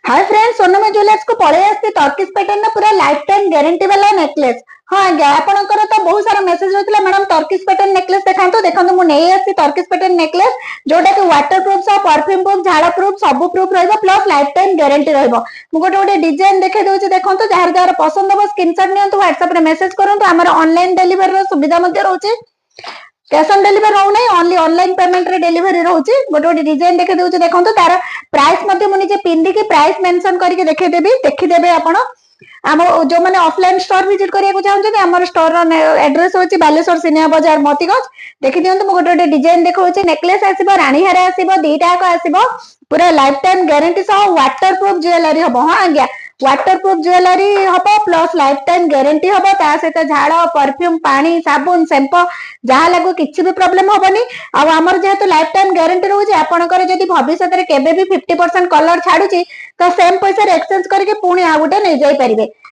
Hi friends, Sonam jewellers को पळे आस्ती Turkish pattern ना पूरा लाइफ टाइम गारंटी वाला नेकलेस। हाँ आज्ञा, आपनकर तो बहुत सारा मेसेज होइतिला मैडम टर्किश पैटर्न नेकलेस देखांतो देखंतु मु नै आस्ती टर्किश पैटर्न नेकलेस जोटा कि वाटर प्रूफ सा परफ्यूम प्रूफ झाड़ा प्रूफ सब प्रूफ रहइबो प्लस लाइफ टाइम गारंटी रहइबो। मु गोटे गोटे डिजाइन देखे दोछि देखंतु जार जार पसंद हो स्क्रीनशॉट नियंतु WhatsApp रे मेसेज करंतु हमर ऑनलाइन डिलीवरी रो सुविधा मध्ये रहउछि। कैश ऑन डिलीवरी रहउ नै ओनली ऑनलाइन पेमेंट रे डिलीवरी रहउछि। गोटे गोटे डिजाइन देखे दोछि देखंतु तार प्राइस मध्ये मु निजे पिंडी के प्राइस मेंशन करके देखे देबी देखि देबे आपण। आम जो माने ऑफलाइन स्टोर विजिट करिया को चाहउछन हमर स्टोर रो एड्रेस होछि बालेश्वर सिनेमा बाजार मोतीगंज। देखि दियंतु मु गोटे गोटे डिजाइन देखौछि नेकलेस आसीबो रानी हार आसीबो दीटा को आसीबो पूरा लाइफ टाइम गारंटी सह वाटर प्रूफ ज्वेलरी हबो। हां आज्ञा, वाटर प्रूफ ज्वेलरी हबो प्लस लाइफ टाइम गारंटी हबो ता सहित झाड़ परफ्यूम पानी साबुन शैम्पू जहाँ लागू किसी भी प्रॉब्लम हबनी। आमर जेहेतु लाइफ टाइम गारंटी रोचे आपंकर जदि भविष्य में केबे भी 50% कलर छाड़ुची तो सेम पैसा एक्सचेंज करके पुणी आ गोटे नहीं जाई परिबे।